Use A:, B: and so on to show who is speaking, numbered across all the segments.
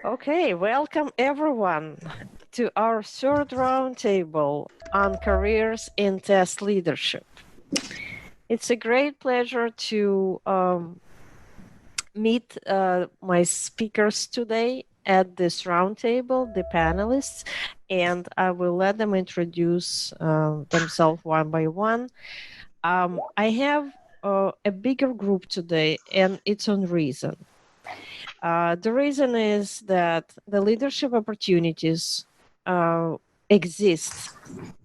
A: Okay, welcome everyone to our third roundtable on careers in test leadership. It's a great pleasure to meet my speakers today at this roundtable, the panelists, and I will let them introduce themselves one by one. I have a bigger group today, and it's on reason. The reason is that the leadership opportunities exist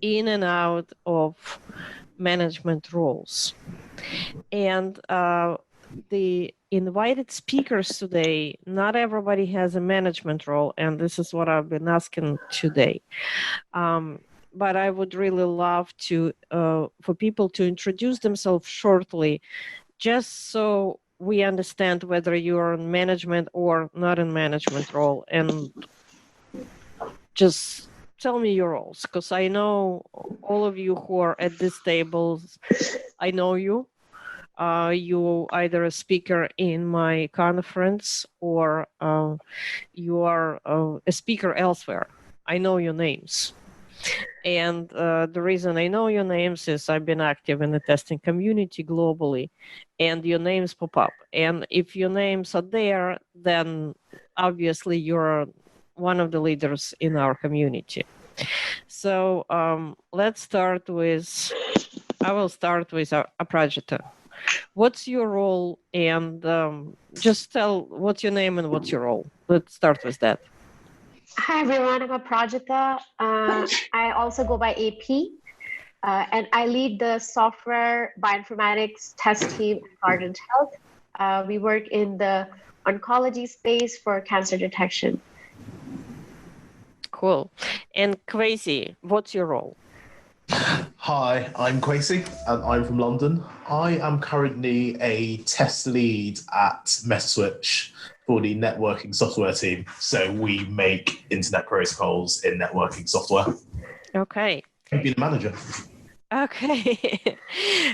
A: in and out of management roles. And the invited speakers today, not everybody has a management role, and this is what I've been asking today. But I would really love to for people to introduce themselves shortly, just so we understand whether you're in management or not in management role, and just tell me your roles, because I know all of you who are at this table, I know you. You either a speaker in my conference or you are a speaker elsewhere. I know your names. And the reason I know your names is I've been active in the testing community globally, and your names pop up. And if your names are there, then obviously you're one of the leaders in our community. So let's start with, I will start with Aprajita. What's your role? And just tell what's your name and what's your role. Let's start with that.
B: Hi everyone, I'm Aprajita. I also go by AP, and I lead the software bioinformatics test team at Guardant Health. We work in the oncology space for cancer detection.
A: Cool. And Kwesi, what's your role?
C: Hi, I'm Kwesi, and I'm from London. I am currently a test lead at MetaSwitch for the networking software team. So we make internet protocols in networking software.
A: Okay.
C: I've been a manager.
A: Okay.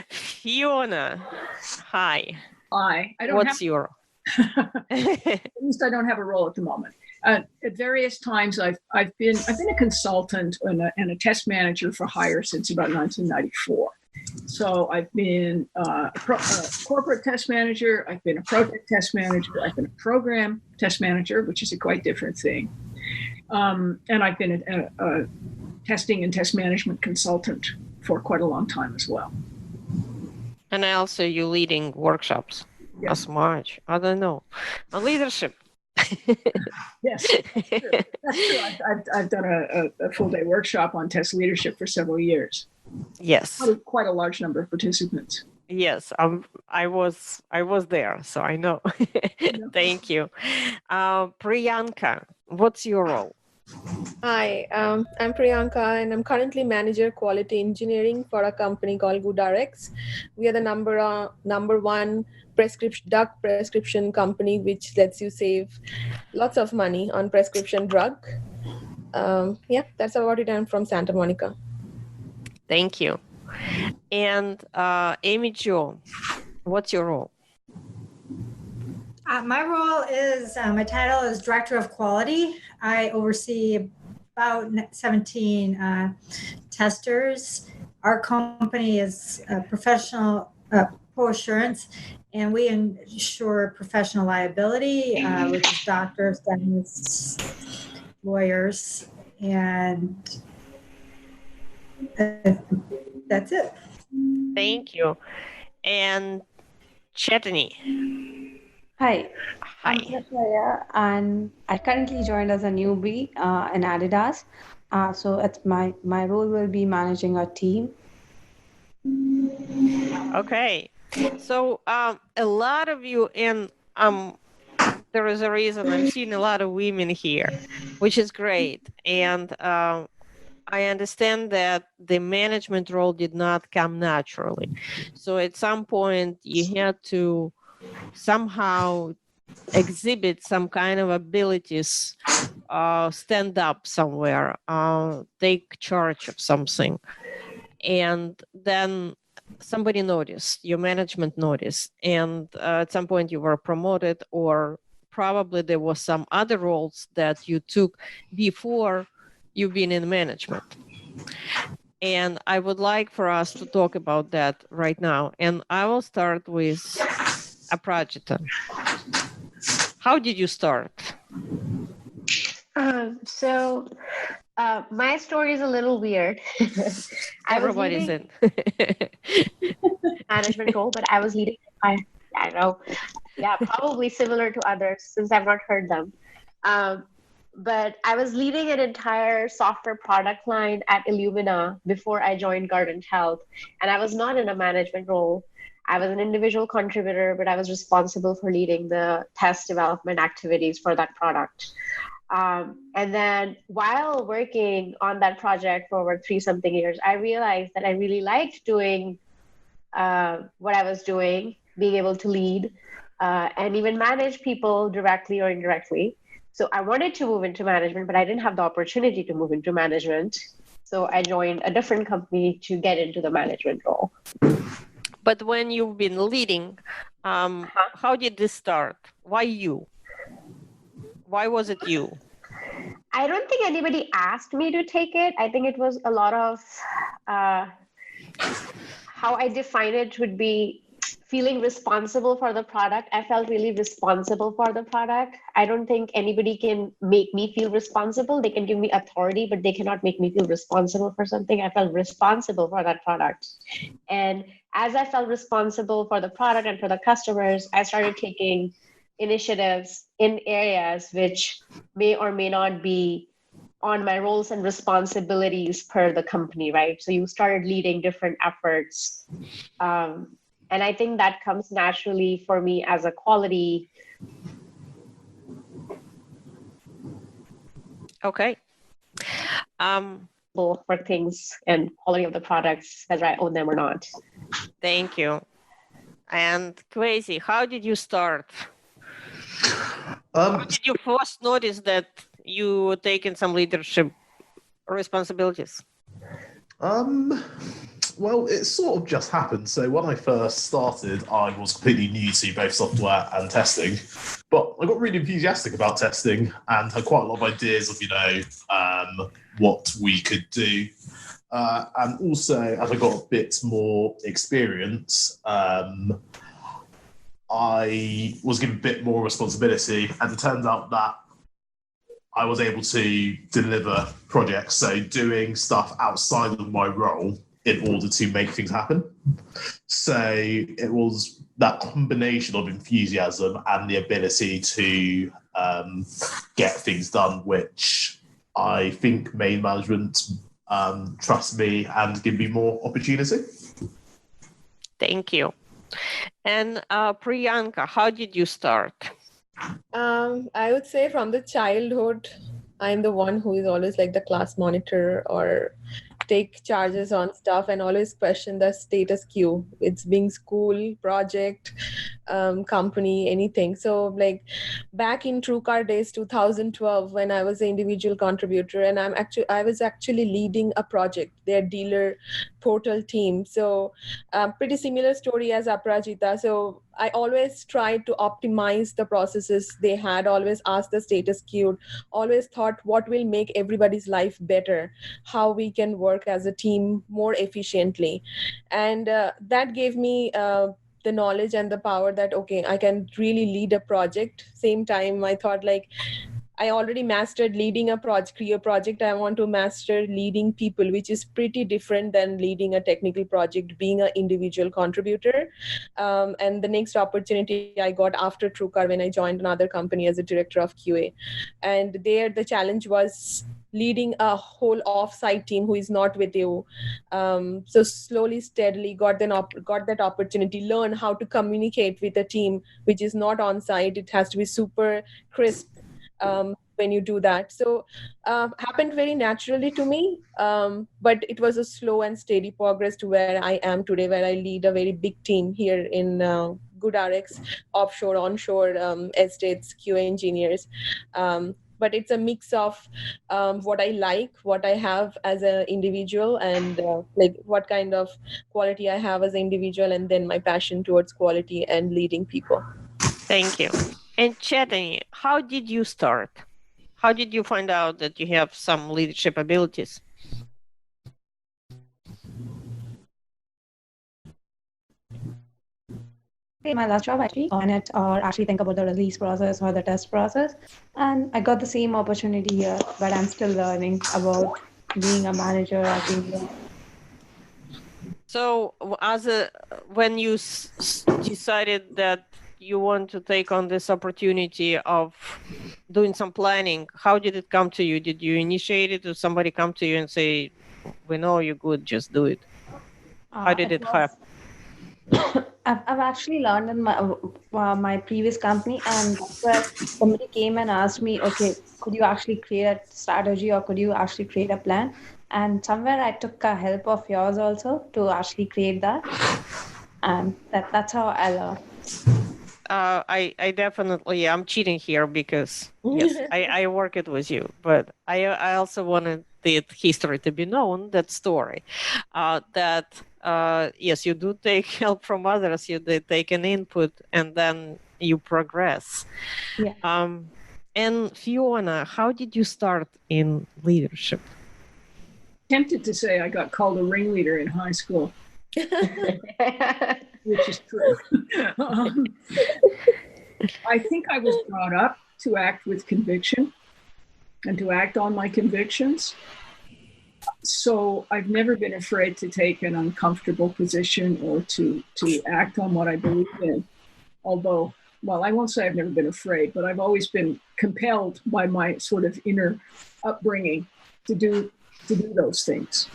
A: Fiona, hi.
D: Hi.
A: What's your?
D: At least I don't have a role at the moment. At various times, I've been a consultant and a test manager for hire since about 1994. So I've been a corporate test manager. I've been a project test manager. I've been a program test manager, which is a quite different thing. And I've been a testing and test management consultant for quite a long time as well.
A: And also you leading workshops.
D: Yes.
A: As much. I don't know. On leadership.
D: Yes, that's true. That's true. I've done a full day workshop on test leadership for several years.
A: Yes.
D: Quite a large number of participants.
A: Yes, I was there, so I know. Thank you. Priyanka, what's your role?
E: Hi, I'm Priyanka, and I'm currently manager quality engineering for a company called GoodRx. We are the number one drug prescription company, which lets you save lots of money on prescription drug. That's about it. I'm from Santa Monica.
A: Thank you. And Amy Jo, what's your role?
F: My role is, my title is Director of Quality. I oversee about 17 testers. Our company is professional pro assurance, and we ensure professional liability, which is doctors, dentists, lawyers, and that's it.
A: Thank you. And Chetani.
G: Hi.
A: Hi.
G: I'm Trisha, and I currently joined as a newbie in Adidas. So it's my role will be managing a team.
A: Okay. So a lot of you, and there is a reason I'm seeing a lot of women here, which is great. And I understand that the management role did not come naturally. So at some point you had to somehow exhibit some kind of abilities, stand up somewhere, take charge of something. And then somebody noticed, your management noticed, and at some point you were promoted, or probably there was some other roles that you took before you've been in management. And I would like for us to talk about that right now. And I will start with Aprajita. How did you start?
B: My story is a little weird.
A: Everybody's in.
B: Management role, but I was leading. I know. Yeah, probably similar to others since I've not heard them. But I was leading an entire software product line at Illumina before I joined Guardant Health. And I was not in a management role. I was an individual contributor, but I was responsible for leading the test development activities for that product. And then while working on that project for over 3-something years, I realized that I really liked doing what I was doing, being able to lead and even manage people directly or indirectly. So I wanted to move into management, but I didn't have the opportunity to move into management. So I joined a different company to get into the management role.
A: But when you've been leading, how did this start? Why you? Why was it you?
B: I don't think anybody asked me to take it. I think it was a lot of how I define it would be feeling responsible for the product. I felt really responsible for the product. I don't think anybody can make me feel responsible. They can give me authority, but they cannot make me feel responsible for something. I felt responsible for that product. And as I felt responsible for the product and for the customers, I started taking initiatives in areas which may or may not be on my roles and responsibilities per the company, right? So you started leading different efforts. And I think that comes naturally for me as a quality.
A: Okay.
B: For things and quality of the products, whether I own them or not.
A: Thank you. And Kwesi, how did you start? How did you first notice that you were taking some leadership responsibilities?
C: Well, it sort of just happened. So when I first started, I was completely new to both software and testing, but I got really enthusiastic about testing and had quite a lot of ideas of, what we could do. And also, as I got a bit more experience, I was given a bit more responsibility, and it turns out that I was able to deliver projects, so doing stuff outside of my role in order to make things happen. So it was that combination of enthusiasm and the ability to get things done, which I think made management trust me and give me more opportunity.
A: Thank you. And Priyanka, how did you start?
E: I would say from the childhood, I'm the one who is always like the class monitor or take charges on stuff and always question the status quo. It's being school, project, company, anything. So like back in TrueCar days, 2012, when I was an individual contributor, and I was actually leading a project, their dealer portal team. So pretty similar story as Aprajita. So I always tried to optimize the processes they had, always asked the status quo, always thought what will make everybody's life better, how we can work as a team more efficiently. And that gave me the knowledge and the power that, okay, I can really lead a project. Same time, I thought like, I already mastered leading a project. I want to master leading people, which is pretty different than leading a technical project, being an individual contributor. And the next opportunity I got after TrueCar when I joined another company as a director of QA. And there the challenge was leading a whole off-site team who is not with you. So slowly, steadily got that opportunity, learn how to communicate with a team which is not on-site. It has to be super crisp when you do that. So happened very naturally to me, but it was a slow and steady progress to where I am today, where I lead a very big team here in GoodRx, offshore, onshore estates, QA engineers. but it's a mix of what I like, what I have as an individual, and like what kind of quality I have as an individual, and then my passion towards quality and leading people.
A: Thank you. And Chetani, how did you start? How did you find out that you have some leadership abilities?
G: My last job actually on it, or actually think about the release process or the test process, and I got the same opportunity here, but I'm still learning about being a manager or being
A: So when you decided that you want to take on this opportunity of doing some planning, how did it come to you? Did you initiate it, or somebody come to you and say, we know you're good, just do it? How did it happen?
G: I've actually learned in my previous company, and that's where somebody came and asked me, okay, could you actually create a strategy or could you actually create a plan? And somewhere I took help of yours also to actually create that, and that's how I learned.
A: I definitely, I'm cheating here because yes, I work it with you, but I also wanted the history to be known, that story, that yes, you do take help from others, you do take an input, and then you progress.
G: Yeah.
A: And Fiona, how did you start in leadership?
D: Tempted to say I got called a ringleader in high school, which is true. I think I was brought up to act with conviction and to act on my convictions. So I've never been afraid to take an uncomfortable position or to act on what I believe in. Although, well, I won't say I've never been afraid, but I've always been compelled by my sort of inner upbringing to do those things.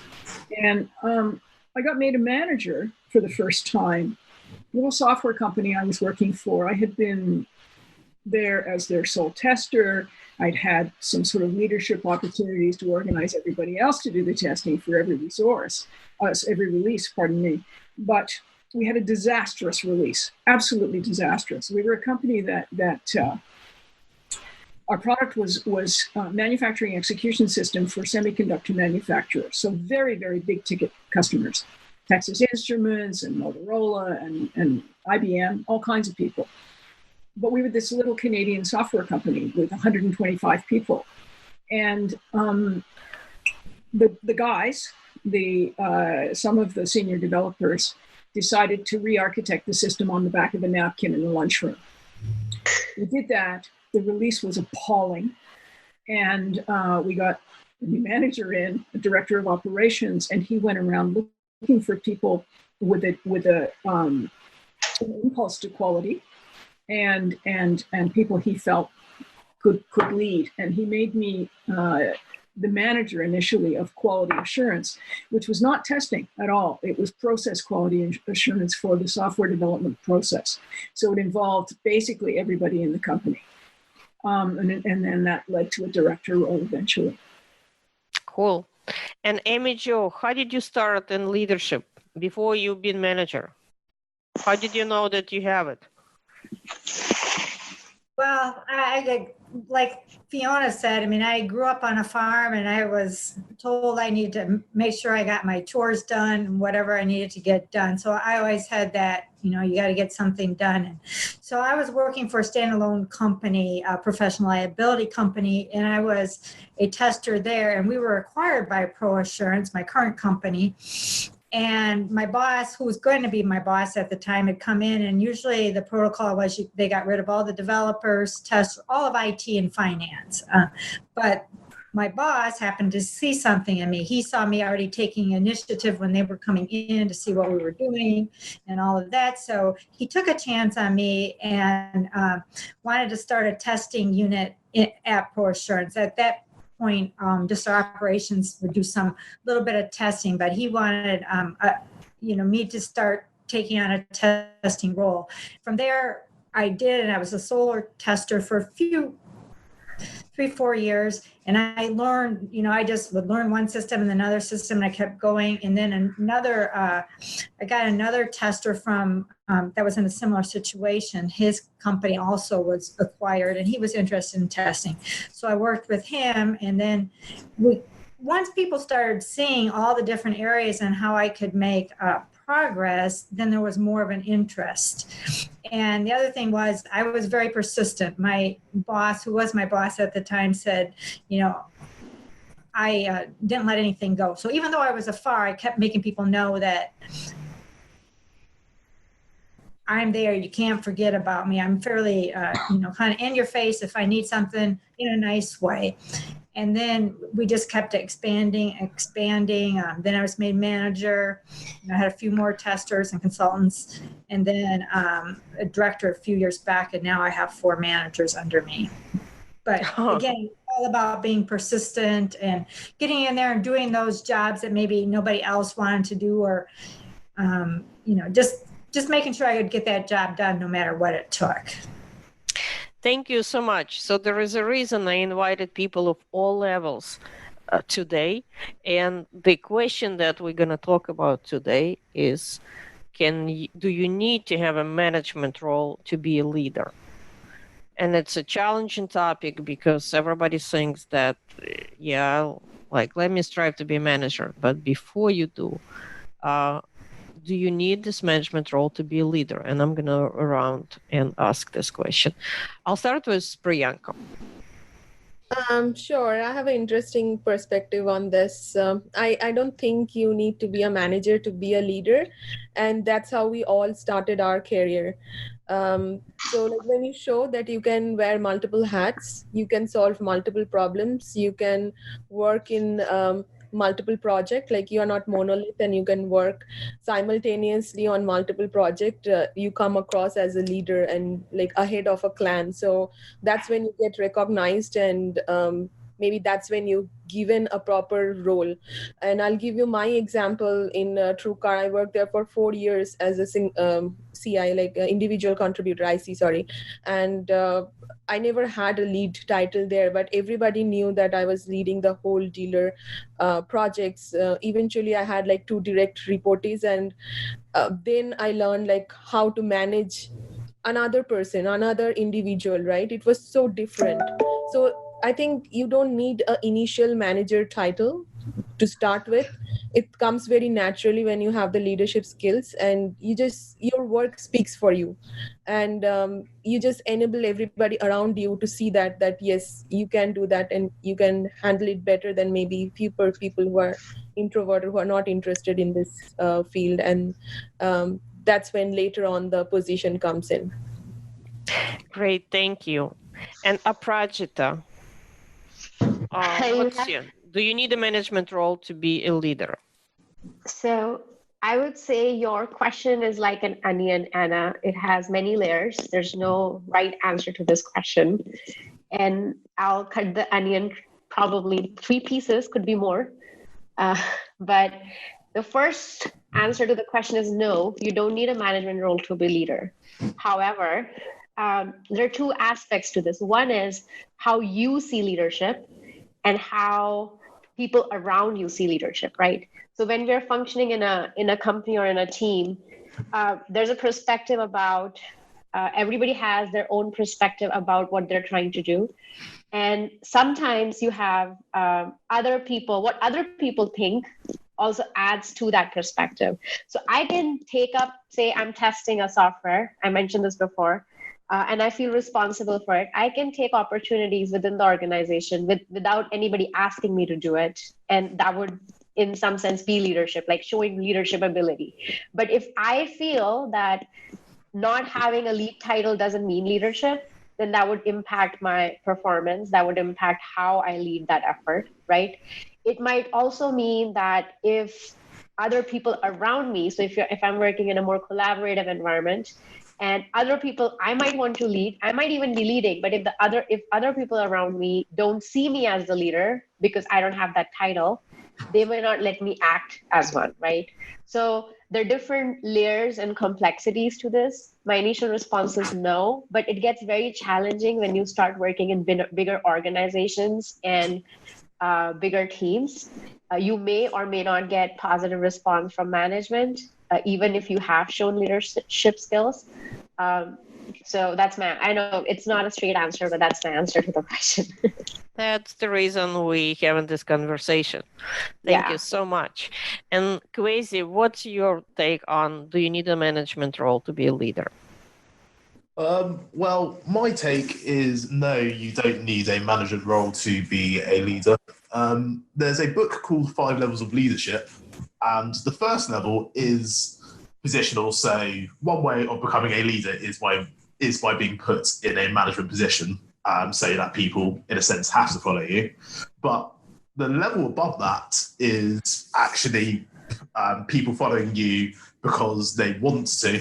D: And I got made a manager for the first time. A little software company I was working for. I had been there as their sole tester. I'd had some sort of leadership opportunities to organize everybody else to do the testing for every release, pardon me. But we had a disastrous release, absolutely disastrous. We were a company that our product was manufacturing execution system for semiconductor manufacturers. So very, very big ticket customers, Texas Instruments and Motorola and IBM, all kinds of people. But we were this little Canadian software company with 125 people. And the guys, some of the senior developers decided to re-architect the system on the back of a napkin in the lunchroom. We did that. The release was appalling. And we got a new manager in, a director of operations, and he went around looking for people with an impulse to quality and people he felt could lead. And he made me the manager initially of quality assurance, which was not testing at all. It was process quality assurance for the software development process. So it involved basically everybody in the company. And then that led to a director role eventually.
A: Cool. And Amy Jo, how did you start in leadership before you've been manager? How did you know that you have it?
F: Well, like Fiona said, I mean, I grew up on a farm and I was told I needed to make sure I got my chores done and whatever I needed to get done. So I always had that, you got to get something done. And so I was working for a standalone company, a professional liability company, and I was a tester there. And we were acquired by ProAssurance, my current company. And my boss, who was going to be my boss at the time, had come in, and usually the protocol was they got rid of all the developers, tests, all of IT and finance. But my boss happened to see something in me. He saw me already taking initiative when they were coming in to see what we were doing and all of that. So he took a chance on me and wanted to start a testing unit at ProAssurance. At that point, just our operations would do some little bit of testing, but he wanted me to start taking on a testing role. From there, I did, and I was a solar tester for a few 4 years. And I learned, I just would learn one system and another system, and I kept going. And then I got another tester from that was in a similar situation. His company also was acquired, and he was interested in testing. So I worked with him, and then once people started seeing all the different areas and how I could make progress, then there was more of an interest. And the other thing was I was very persistent. My boss, who was my boss at the time, said, I didn't let anything go. So even though I was afar, I kept making people know that I'm there. You can't forget about me. I'm fairly, kind of in your face if I need something in a nice way. And then we just kept expanding. Then I was made manager. I had a few more testers and consultants, and then a director a few years back. And now I have 4 managers under me. But again, all about being persistent and getting in there and doing those jobs that maybe nobody else wanted to do, or, just making sure I could get that job done no matter what it took.
A: Thank you so much. So there is a reason I invited people of all levels today. And the question that we're going to talk about today is, do you need to have a management role to be a leader? And it's a challenging topic because everybody thinks that, let me strive to be a manager. But before you do you need this management role to be a leader? And I'm going to go around and ask this question. I'll start with Priyanka.
E: Sure. I have an interesting perspective on this. I don't think you need to be a manager to be a leader. And that's how we all started our career. So when you show that you can wear multiple hats, you can solve multiple problems, you can work in multiple projects, like you are not monolith and you can work simultaneously on multiple projects, you come across as a leader and like a head of a clan. So that's when you get recognized, and maybe that's when you given a proper role. And I'll give you my example in TrueCar. I worked there for 4 years as a CI, like individual contributor, IC, sorry. And I never had a lead title there, but everybody knew that I was leading the whole dealer projects. Eventually, I had like 2 direct reportees, and then I learned like how to manage another person, another individual, right? It was so different. So I think you don't need an initial manager title to start with. It comes very naturally when you have the leadership skills, and your work speaks for you, and you just enable everybody around you to see that yes, you can do that and you can handle it better than maybe fewer people who are introverted, who are not interested in this field. And that's when later on the position comes in.
A: Great, thank you. And Aprajita, do you need a management role to be a leader?
B: So I would say your question is like an onion, Anna. It has many layers. There's no right answer to this question. And I'll cut the onion probably 3 pieces, could be more. But the first answer to the question is no, you don't need a management role to be a leader. However, there are 2 aspects to this. One is how you see leadership and how people around you see leadership, right? So when we're functioning in a company or in a team, there's a perspective about, everybody has their own perspective about what they're trying to do. And sometimes you have what other people think also adds to that perspective. So I can take up, say I'm testing a software, I mentioned this before, and I feel responsible for it. I can take opportunities within the organization without anybody asking me to do it. And that would, in some sense, be leadership, like showing leadership ability. But if I feel that not having a lead title doesn't mean leadership, then that would impact my performance. That would impact how I lead that effort, right? It might also mean that if other people around me, so if I'm working in a more collaborative environment, and other people I might want to lead, I might even be leading, but if other people around me don't see me as the leader because I don't have that title, they may not let me act as one, right? So there are different layers and complexities to this. My initial response is no, but it gets very challenging when you start working in bigger organizations and bigger teams. You may or may not get positive response from management, even if you have shown leadership skills. So I know it's not a straight answer, but that's my answer to the question.
A: That's the reason we having this conversation. Thank you so much. And Kwesi, what's your take on, do you need a management role to be a leader?
C: Well, my take is no, you don't need a management role to be a leader. There's a book called 5 Levels of Leadership, and the first level is positional. So one way of becoming a leader is by being put in a management position, so that people, in a sense, have to follow you. But the level above that is actually people following you because they want to.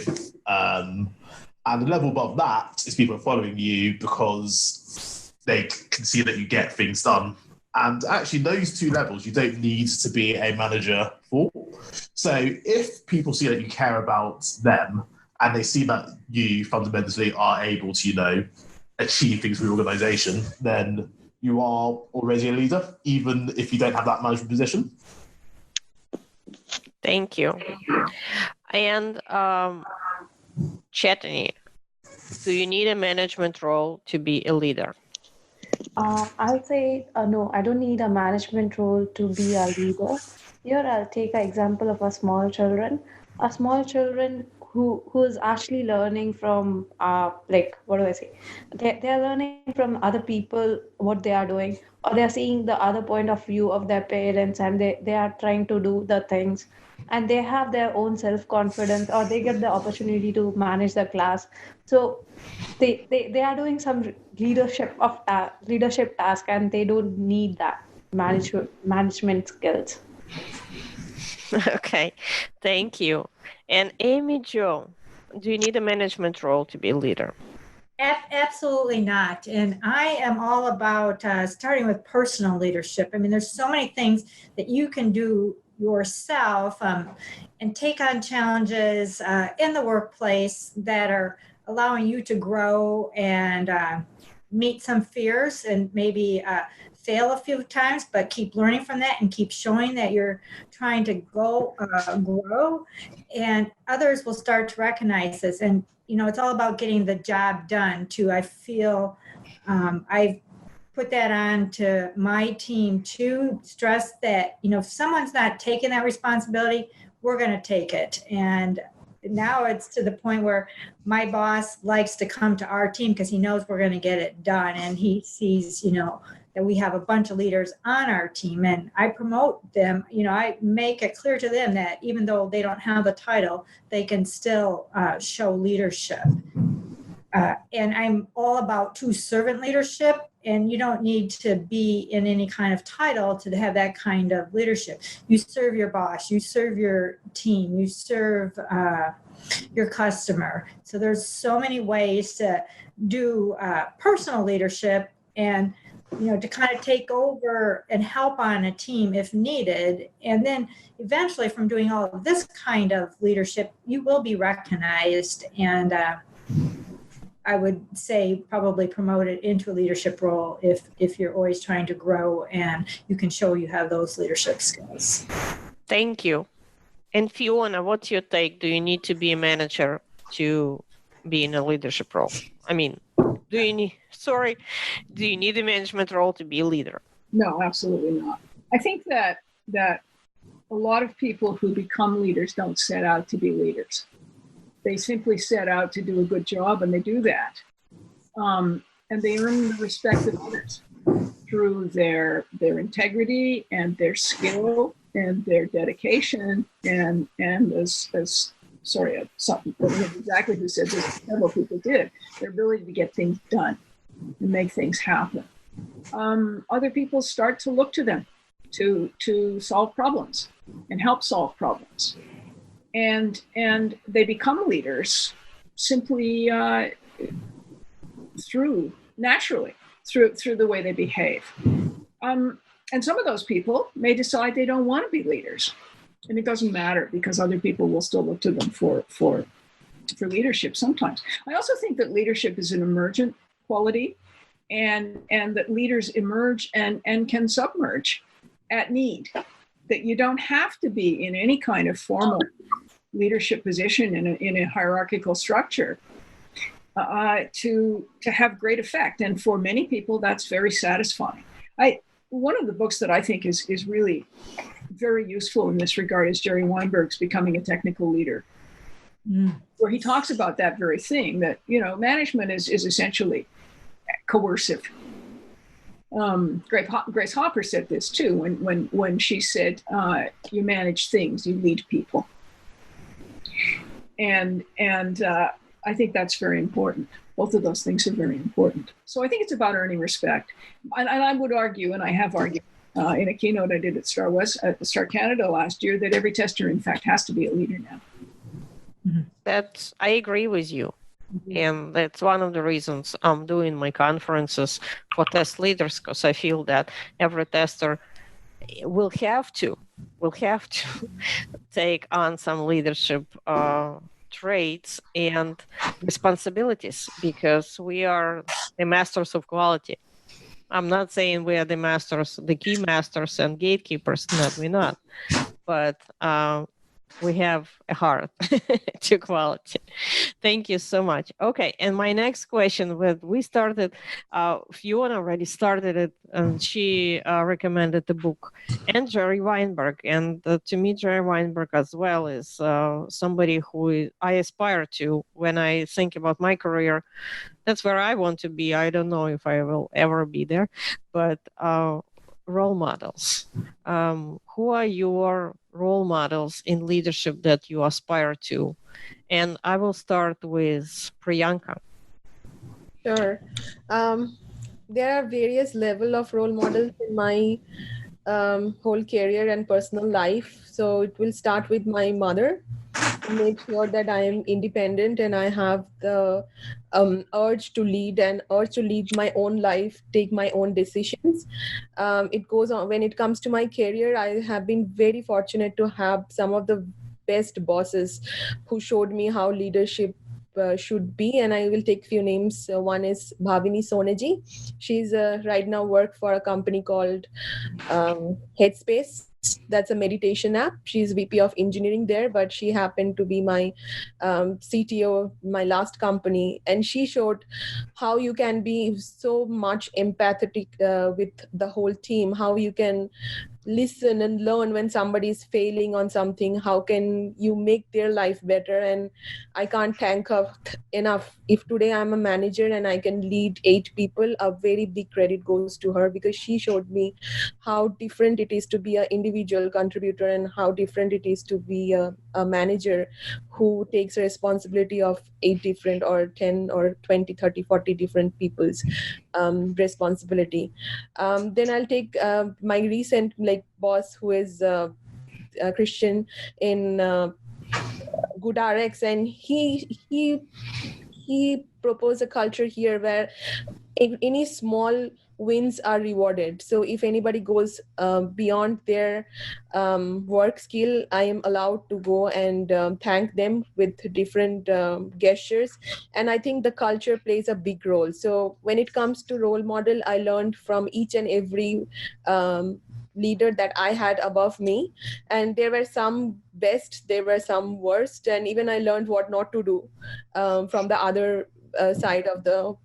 C: And the level above that is people following you because they can see that you get things done. And actually, those 2 levels, you don't need to be a manager for. So if people see that you care about them and they see that you fundamentally are able to, achieve things for your organization, then you are already a leader, even if you don't have that management position.
A: Thank you. And Chetani, do you need a management role to be a leader?
G: I'll say no, I don't need a management role to be a leader. Here I'll take an example of a small children who is actually learning from they're learning from other people what they are doing, or they're seeing the other point of view of their parents, and they are trying to do the things, and they have their own self-confidence, or they get the opportunity to manage the class. So they are doing some leadership task, and they don't need that management skills.
A: Okay, thank you. And Amy Jo, do you need a management role to be a leader?
F: Absolutely not. And I am all about starting with personal leadership. I mean, there's so many things that you can do yourself and take on challenges in the workplace that are allowing you to grow and meet some fears and maybe fail a few times, but keep learning from that and keep showing that you're trying to grow, and others will start to recognize this. And, it's all about getting the job done too. I feel I've put that on to my team to stress that, if someone's not taking that responsibility, we're going to take it. And now it's to the point where my boss likes to come to our team because he knows we're going to get it done. And he sees, that we have a bunch of leaders on our team, and I promote them. I make it clear to them that even though they don't have a title, they can still show leadership. And I'm all about servant leadership, and you don't need to be in any kind of title to have that kind of leadership. You serve your boss, you serve your team, you serve your customer. So there's so many ways to do personal leadership, and to kind of take over and help on a team if needed. And then eventually, from doing all of this kind of leadership, you will be recognized, and I would say probably promoted into a leadership role if you're always trying to grow and you can show you have those leadership skills.
A: Thank you. And Fiona, what's your take? Do you need to be a manager to be in a leadership role? I mean, do you need a management role to be a leader?
D: No, absolutely not. I think that a lot of people who become leaders don't set out to be leaders. They simply set out to do a good job, and they do that. And they earn the respect of others through their integrity and their skill and their dedication. And as something exactly who said this, several people did, their ability to get things done and make things happen. Other people start to look to them to solve problems and help solve problems. And they become leaders simply through the way they behave. And some of those people may decide they don't want to be leaders. And it doesn't matter because other people will still look to them for leadership sometimes. I also think that leadership is an emergent quality, and that leaders emerge and can submerge at need. That you don't have to be in any kind of formal leadership position in a hierarchical structure to have great effect. And for many people, that's very satisfying. One of the books that I think is really very useful in this regard is Jerry Weinberg's Becoming a Technical Leader, where he talks about that very thing, that, management is essentially coercive. Grace Hopper said this too when she said, you manage things, you lead people. And I think that's very important. Both of those things are very important. So I think it's about earning respect. And I would argue, and I have argued in a keynote I did at Star Canada last year, that every tester, in fact, has to be a leader now.
A: I agree with you. And that's one of the reasons I'm doing my conferences for test leaders, because I feel that every tester will have to take on some leadership traits and responsibilities, because we are the masters of quality. I'm not saying we are the masters, the key masters and gatekeepers, that we're not, but we have a heart to quality. Thank you so much. Okay, and my next question, we started, Fiona already started it, and she recommended the book, and Jerry Weinberg. And to me, Jerry Weinberg as well is somebody who I aspire to when I think about my career. That's where I want to be. I don't know if I will ever be there, but role models. Who are your role models in leadership that you aspire to? And I will start with Priyanka.
E: Sure. There are various levels of role models in my whole career and personal life. So it will start with my mother, to make sure that I am independent and I have the urge to lead my own life, take my own decisions. It goes on. When it comes to my career, I have been very fortunate to have some of the best bosses who showed me how leadership should be, and I will take few names. One is Bhavini Soneji. She's right now work for a company called Headspace. That's a meditation app. She's VP of engineering there, but she happened to be my CTO, my last company. And she showed how you can be so much empathetic with the whole team, how you can listen and learn when somebody is failing on something. How can you make their life better? And I can't thank her enough. If today I'm a manager and I can lead 8 people, a very big credit goes to her, because she showed me how different it is to be an individual contributor and how different it is to be a manager who takes a responsibility of 8 different or 10 or 20, 30, 40 different people's responsibility. Then I'll take my recent boss, who is Christian in GoodRx, and he proposed a culture here where any small wins are rewarded. So if anybody goes beyond their work skill, I am allowed to go and thank them with different gestures. And I think the culture plays a big role. So when it comes to role model, I learned from each and every leader that I had above me, and there were some best, there were some worst, and even I learned what not to do from the other side of the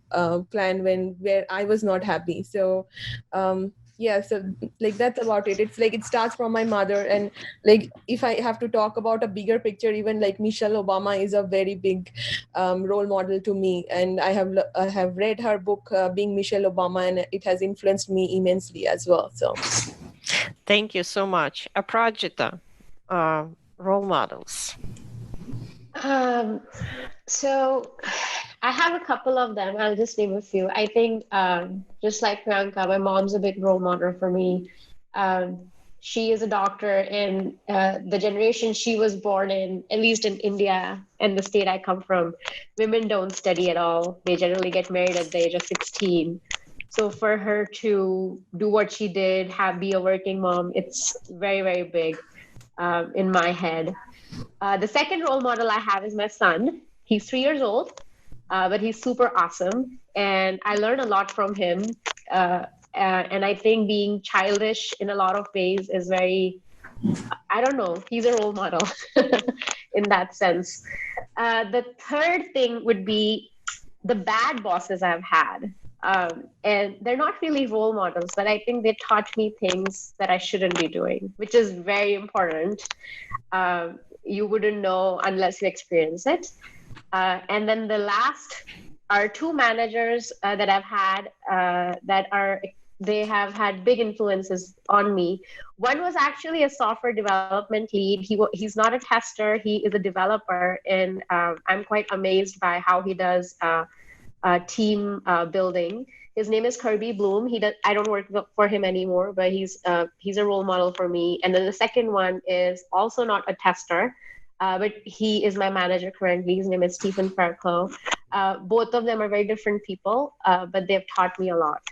E: plan where I was not happy. So so that's about it. It's it starts from my mother, and if I have to talk about a bigger picture, even Michelle Obama is a very big role model to me, and I have read her book Being Michelle Obama, and it has influenced me immensely as well. So
A: thank you so much. Aprajita, role models.
B: So I have a couple of them. I'll just name a few. I think just like Priyanka, my mom's a big role model for me. She is a doctor in the generation she was born in, at least in India and the state I come from. Women don't study at all. They generally get married at the age of 16. So for her to do what she did, be a working mom, it's very, very big. in my head. The second role model I have is my son. He's 3 years old, but he's super awesome. And I learn a lot from him. And I think being childish in a lot of ways is very, I don't know, he's a role model in that sense. The third thing would be the bad bosses I've had. And they're not really role models, but I think they taught me things that I shouldn't be doing, which is very important. You wouldn't know unless you experience it. And then the last are two managers that I've had they have had big influences on me. One was actually a software development lead. He's not a tester, he is a developer. And I'm quite amazed by how he does team building. His name is Kirby Bloom. I don't work for him anymore, but he's a role model for me. And then the second one is also not a tester, but he is my manager currently. His name is Stephen Farco. Both of them are very different people, but they've taught me a lot.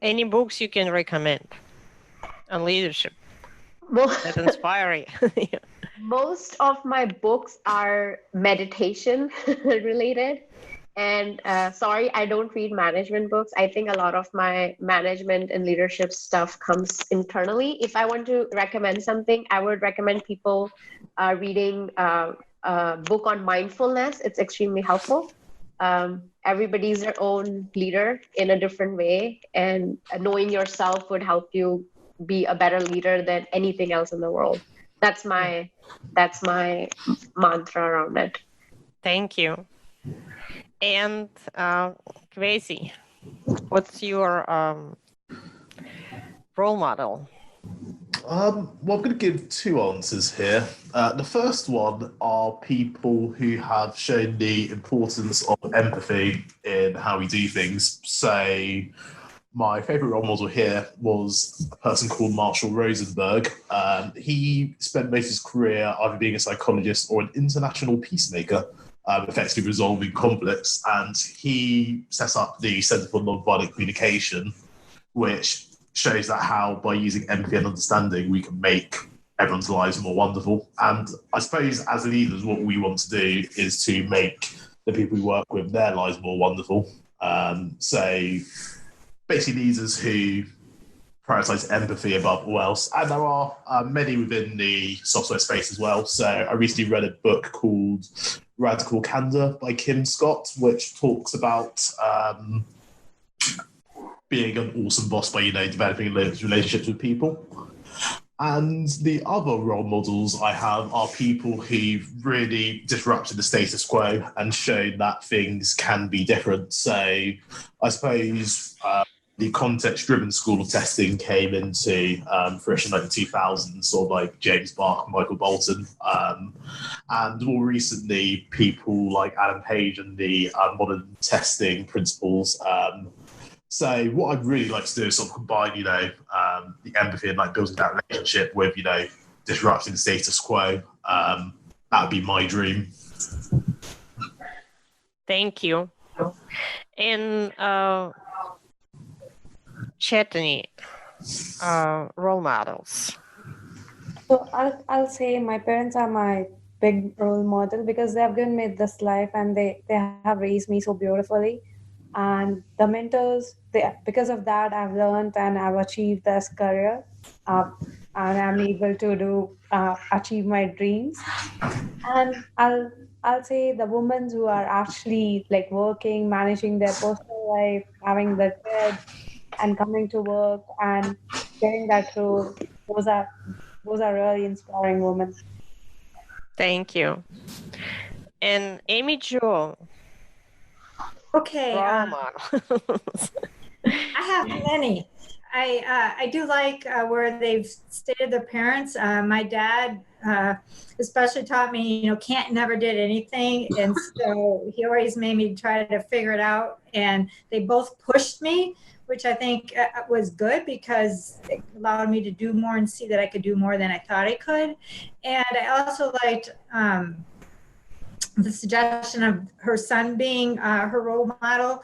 A: Any books you can recommend on leadership that inspire you?
B: Most of my books are meditation related. And sorry, I don't read management books. I think a lot of my management and leadership stuff comes internally. If I want to recommend something, I would recommend people reading a book on mindfulness. It's extremely helpful. Everybody's their own leader in a different way, and knowing yourself would help you be a better leader than anything else in the world. That's my mantra around it.
A: Thank you. And Kwesi, what's your role model?
C: Well, I'm going to give two answers here. The first one are people who have shown the importance of empathy in how we do things. So my favorite role model here was a person called Marshall Rosenberg. He spent most of his career either being a psychologist or an international peacemaker, effectively resolving conflicts. And he set up the Center for Nonviolent Communication, which shows that how by using empathy and understanding we can make everyone's lives more wonderful. And I suppose as leaders what we want to do is to make the people we work with, their lives more wonderful. So basically leaders who prioritize empathy above all else. And there are many within the software space as well. So I recently read a book called Radical Candor by Kim Scott, which talks about being an awesome boss by, developing relationships with people. And the other role models I have are people who've really disrupted the status quo and shown that things can be different. So I suppose the context-driven school of testing came into fruition like the 2000s, sort of like James Bark and Michael Bolton. And more recently, people like Alan Page and the modern testing principles. So what I'd really like to do is sort of combine, the empathy and like building that relationship with, disrupting the status quo. That would be my dream.
A: Thank you. And Chetani, role models.
G: So I'll say my parents are my big role model because they have given me this life and they have raised me so beautifully. And the mentors, because of that, I've learned and I've achieved this career, and I'm able to achieve my dreams. And I'll say the women who are actually like working, managing their personal life, having the kids, and coming to work and getting that role. Those are really inspiring women.
A: Thank you. And Amy Jo.
F: Okay.
A: Role models.
F: I have many. I do like where they've stated their parents. My dad especially taught me, can't never did anything. And so he always made me try to figure it out. And they both pushed me, which I think was good because it allowed me to do more and see that I could do more than I thought I could. And I also liked the suggestion of her son being her role model.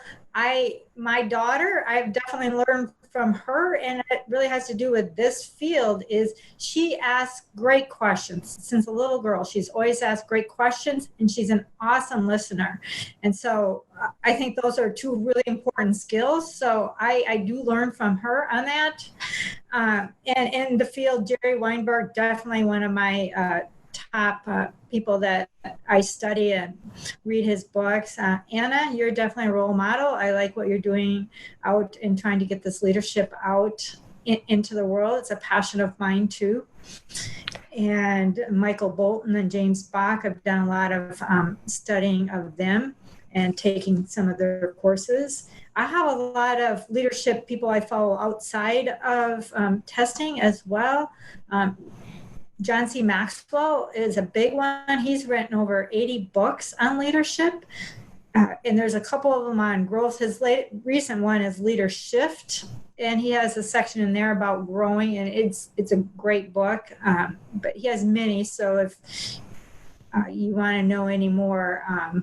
F: My daughter, I've definitely learned from her, and it really has to do with this field, is she asks great questions. Since a little girl, she's always asked great questions, and she's an awesome listener. And so I think those are two really important skills. So I do learn from her on that. And in the field, Jerry Weinberg, definitely one of my top people that I study and read his books. Anna, you're definitely a role model. I like what you're doing out in trying to get this leadership out into the world. It's a passion of mine too. And Michael Bolton and James Bach have done a lot of studying of them and taking some of their courses. I have a lot of leadership people I follow outside of testing as well. John C. Maxwell is a big one. He's written over 80 books on leadership. And there's a couple of them on growth. His recent one is Leader Shift. And he has a section in there about growing. And it's a great book. But he has many. So if you want to know any more,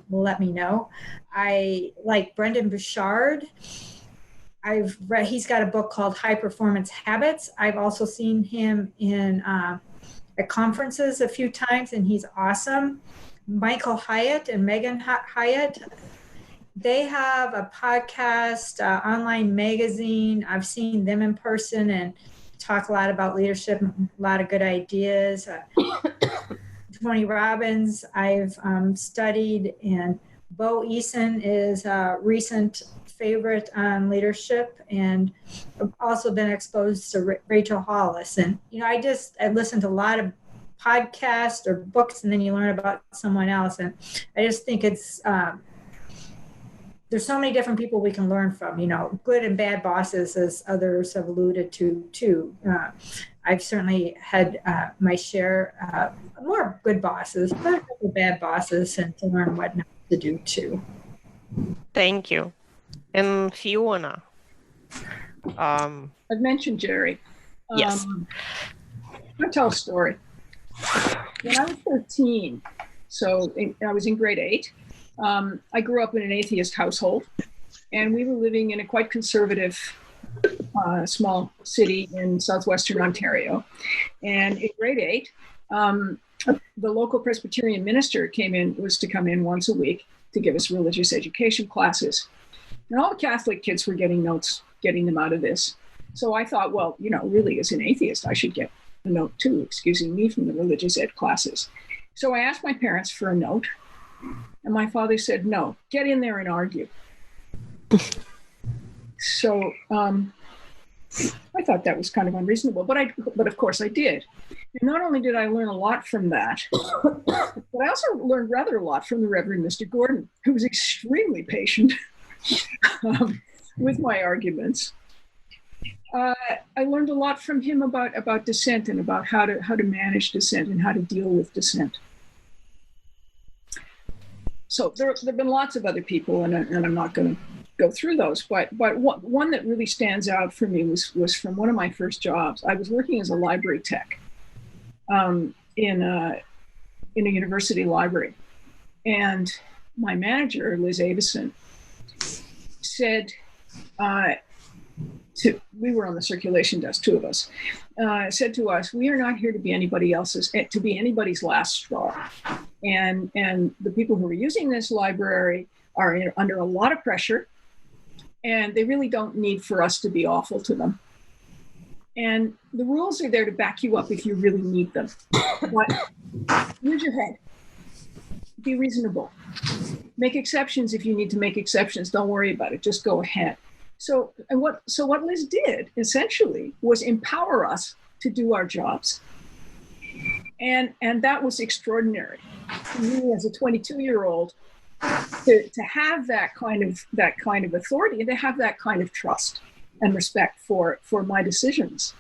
F: let me know. I like Brendan Bouchard. I've read, he's got a book called High Performance Habits. I've also seen him in at conferences a few times, and he's awesome. Michael Hyatt and Megan Hyatt, they have a podcast, online magazine. I've seen them in person and talk a lot about leadership, a lot of good ideas. Tony Robbins, I've studied, and Bo Eason is a recent favorite on leadership, and I've also been exposed to Rachel Hollis. And, I listened to a lot of podcasts or books, and then you learn about someone else. And I just think it's, there's so many different people we can learn from, good and bad bosses, as others have alluded to too. I've certainly had my share, more good bosses, but a couple bad bosses, and to learn what not to do too.
A: Thank you. And Fiona.
D: I've mentioned Jerry.
A: Yes.
D: I'll tell a story. When I was 13, so I was in grade 8, I grew up in an atheist household, and we were living in a quite conservative small city in southwestern Ontario. And in grade 8, the local Presbyterian minister was to come in once a week to give us religious education classes. And all the Catholic kids were getting notes, getting them out of this. So I thought, well, really as an atheist, I should get a note too, excusing me from the religious ed classes. So I asked my parents for a note, and my father said, no, get in there and argue. So I thought that was kind of unreasonable, but of course I did. And not only did I learn a lot from that, but I also learned rather a lot from the Reverend Mr. Gordon, who was extremely patient with my arguments. I learned a lot from him about dissent and about how to manage dissent and how to deal with dissent. So there have been lots of other people, and I'm not going to go through those, but one that really stands out for me was from one of my first jobs. I was working as a library tech in a university library, and my manager, Liz Avison, said we were on the circulation desk, two of us, said to us, we are not here to be anybody's last straw. And the people who are using this library are under a lot of pressure, and they really don't need for us to be awful to them. And the rules are there to back you up if you really need them. But use your head. Be reasonable. Make exceptions if you need to make exceptions. Don't worry about it. Just go ahead. So what Liz did essentially was empower us to do our jobs. And that was extraordinary. For me as a 22-year-old, to have that kind of authority and to have that kind of trust and respect for my decisions.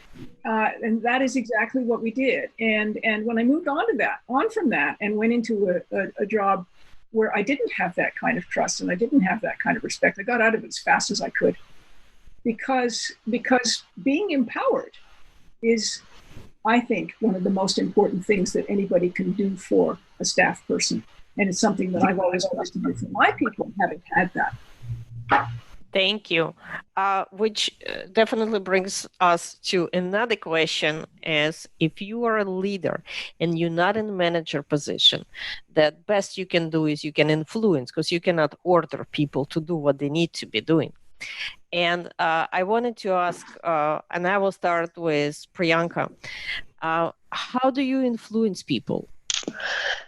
D: And that is exactly what we did. And when I moved on from that and went into a job where I didn't have that kind of trust and I didn't have that kind of respect, I got out of it as fast as I could. Because being empowered is, I think, one of the most important things that anybody can do for a staff person. And it's something that I've always wanted to do for my people, having had that.
A: Thank you. Which definitely brings us to another question: is if you are a leader and you're not in a manager position, the best you can do is you can influence, because you cannot order people to do what they need to be doing. And I wanted to ask, and I will start with Priyanka. How do you influence people?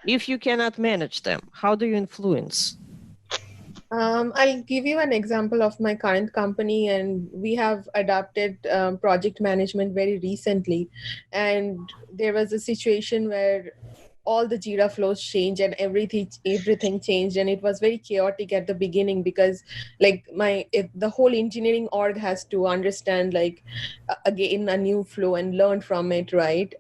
A: If you cannot manage them, how do you influence?
E: I'll give you an example of my current company, and we have adopted project management very recently. And there was a situation where all the Jira flows changed and everything changed, and it was very chaotic at the beginning because the whole engineering org has to understand again a new flow and learn from it, right?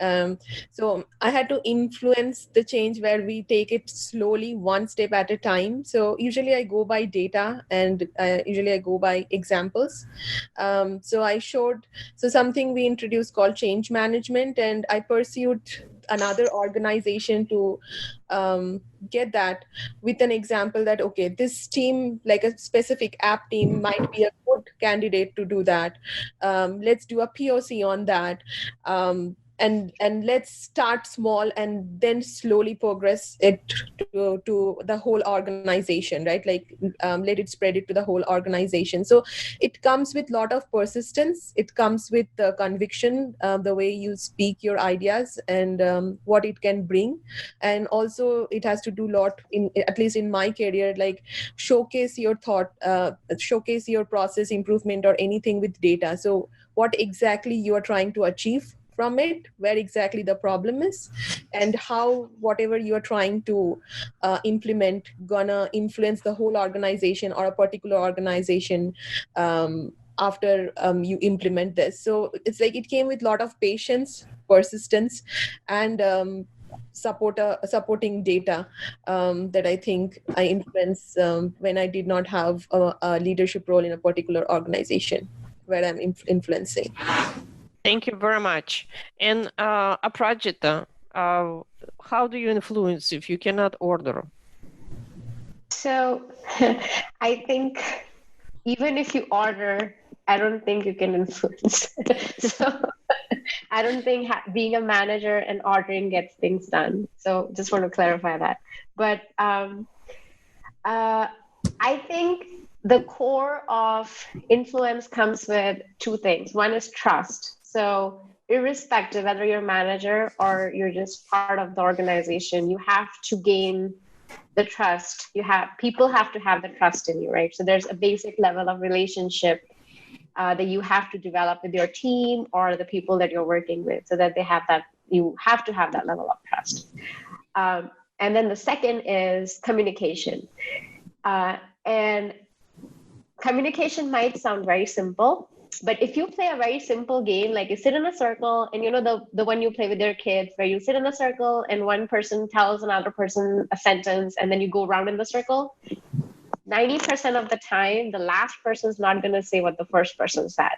E: So I had to influence the change where we take it slowly, one step at a time. So usually I go by data, and usually I go by examples. So something we introduced called change management, and I pursued another organization to get that with an example that, okay, this team, like a specific app team, might be a good candidate to do that. Let's do a POC on that. And let's start small and then slowly progress it to the whole organization, right? Let it spread it to the whole organization. So it comes with a lot of persistence. It comes with conviction, the way you speak your ideas and what it can bring. And also it has to do a lot, at least in my career, like showcase your thought, showcase your process improvement or anything with data. So what exactly you are trying to achieve from it, where exactly the problem is, and how whatever you are trying to implement gonna influence the whole organization or a particular organization after you implement this. So it's like it came with a lot of patience, persistence, and supporting data that I think I influence when I did not have a leadership role in a particular organization where I'm influencing.
A: Thank you very much. And Aprajita, how do you influence if you cannot order?
B: So I think even if you order, I don't think you can influence. So I don't think being a manager and ordering gets things done. So just want to clarify that. But I think the core of influence comes with two things. One is trust. So irrespective whether you're a manager or you're just part of the organization, you have to gain the trust. People have to have the trust in you, right? So there's a basic level of relationship that you have to develop with your team or the people that you're working with, so that you have to have that level of trust. And then the second is communication. And communication might sound very simple, but if you play a very simple game, like you sit in a circle, and the one you play with your kids, where you sit in a circle and one person tells another person a sentence, and then you go around in the circle, 90% of the time, the last person is not going to say what the first person said.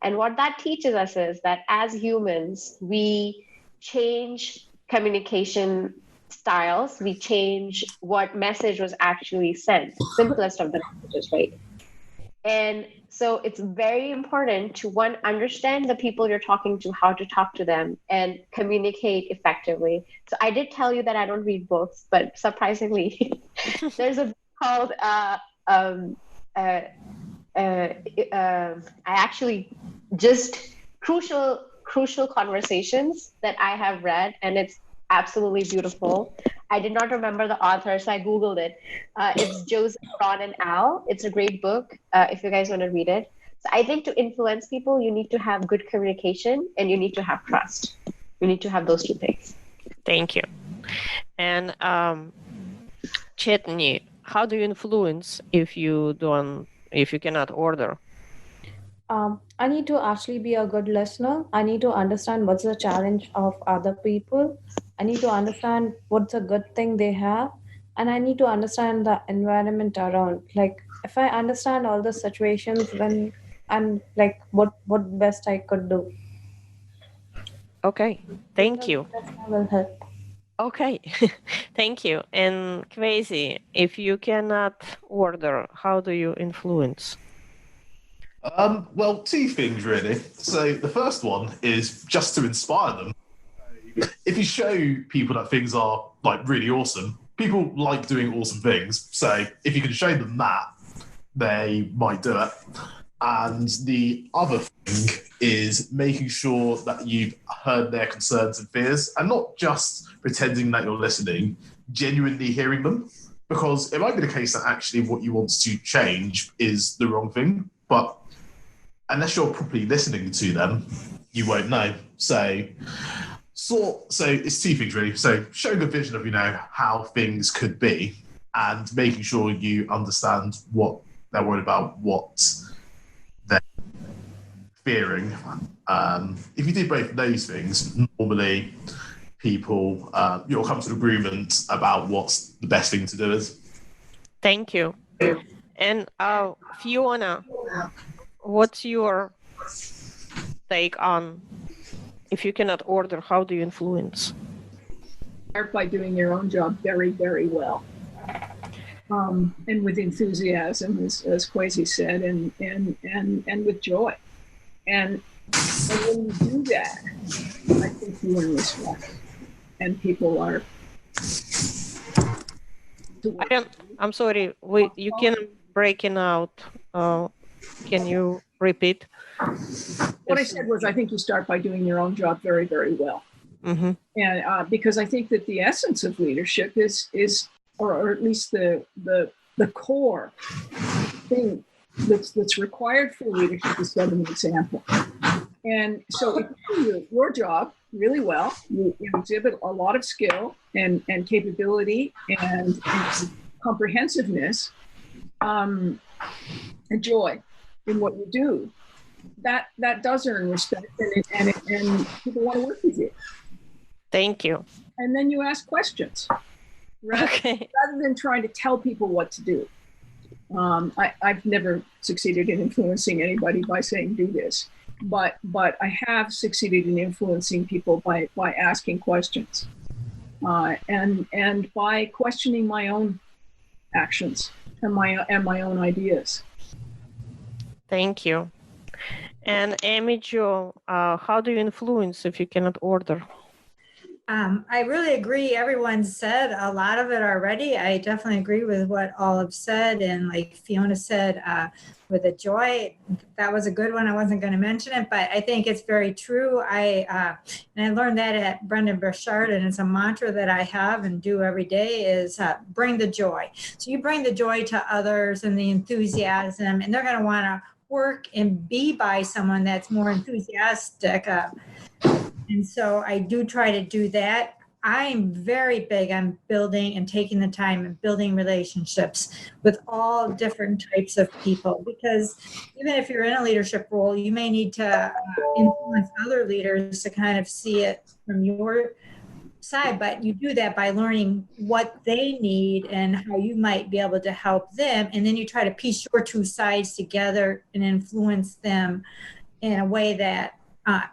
B: And what that teaches us is that as humans, we change communication styles, we change what message was actually sent, simplest of the messages, right? And so it's very important to, one, understand the people you're talking to, how to talk to them, and communicate effectively. So I did tell you that I don't read books, but surprisingly, there's a book called I actually just crucial conversations that I have read, and it's absolutely beautiful. I did not remember the author, so I Googled it. It's Joseph, Ron, and Al. It's a great book if you guys want to read it. So I think to influence people, you need to have good communication and you need to have trust. You need to have those two things.
A: Thank you. And Chetani, how do you influence if you cannot order?
G: I need to actually be a good listener. I need to understand what's the challenge of other people. I need to understand what's a good thing they have. And I need to understand the environment around. Like, if I understand all the situations, then I'm like, what best I could do.
A: Okay, thank you.
G: That will help.
A: Okay, thank you. And Kwesi, if you cannot order, how do you influence?
C: Well, two things really. So the first one is just to inspire them. If you show people that things are like really awesome, people like doing awesome things. So if you can show them that, they might do it. And the other thing is making sure that you've heard their concerns and fears and not just pretending that you're listening, genuinely hearing them. Because it might be the case that actually what you want to change is the wrong thing, but unless you're properly listening to them, you won't know. So it's two things really. So showing a vision of, how things could be and making sure you understand what they're worried about, what they're fearing. If you do both of those things, normally people, you'll come to an agreement about what's the best thing to do is.
A: Thank you. And Fiona, what's your take on if you cannot order, how do you influence?
D: Start by doing your own job very, very well. And with enthusiasm, as Kwesi said, and with joy. And when you do that, I think you win respect. And people are.
A: I'm sorry, you can breaking out. Can you repeat?
D: What I said was, I think you start by doing your own job very, very well.
A: Mm-hmm.
D: And because I think that the essence of leadership is, or at least the core thing that's required for leadership is setting an example. And so if you do your job really well, you exhibit a lot of skill and capability and comprehensiveness and joy in what you do, that does earn respect and people want to work with you.
A: Thank you.
D: And then you ask questions rather than trying to tell people what to do. I've never succeeded in influencing anybody by saying do this, but I have succeeded in influencing people by asking questions and by questioning my own actions and my own ideas.
A: Thank you. And Amy Jo, how do you influence if you cannot order?
F: I really agree. Everyone said a lot of it already. I definitely agree with what all have said. And like Fiona said, with the joy, that was a good one. I wasn't going to mention it, but I think it's very true. And I learned that at Brendan Burchard, and it's a mantra that I have and do every day is bring the joy. So you bring the joy to others and the enthusiasm, and they're going to want to work and be by someone that's more enthusiastic. And so I do try to do that. I'm very big on building and taking the time and building relationships with all different types of people, because even if you're in a leadership role, you may need to influence other leaders to kind of see it from your side, but you do that by learning what they need and how you might be able to help them. And then you try to piece your two sides together and influence them in a way that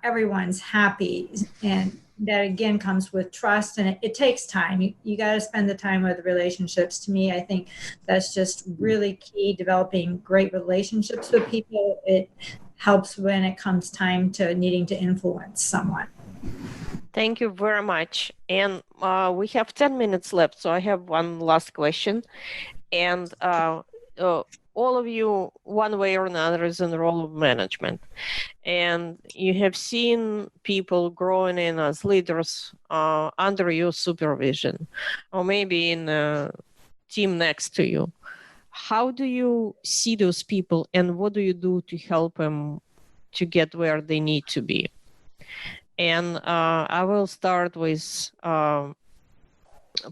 F: everyone's happy. And that again comes with trust, and it takes time. You got to spend the time with relationships. To me, I think that's just really key, developing great relationships with people. It helps when it comes time to needing to influence someone.
A: Thank you very much. And we have 10 minutes left, so I have one last question. And all of you, one way or another, is in the role of management. And you have seen people growing in as leaders under your supervision, or maybe in a team next to you. How do you see those people, and what do you do to help them to get where they need to be? And I will start with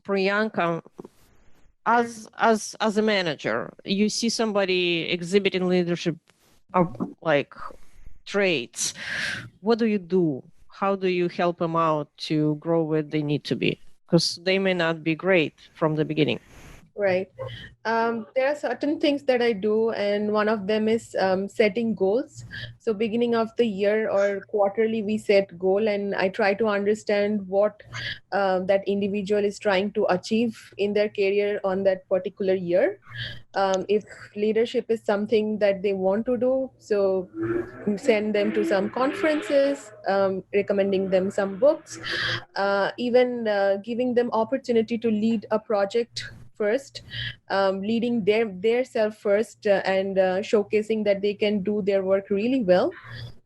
A: Priyanka. As a manager, you see somebody exhibiting leadership like traits. What do you do? How do you help them out to grow where they need to be? Because they may not be great from the beginning.
E: Right. There are certain things that I do, and one of them is setting goals. So, beginning of the year or quarterly, we set goal, and I try to understand what that individual is trying to achieve in their career on that particular year. If leadership is something that they want to do, so send them to some conferences, recommending them some books, even giving them opportunity to lead a project first, leading their self first, and showcasing that they can do their work really well,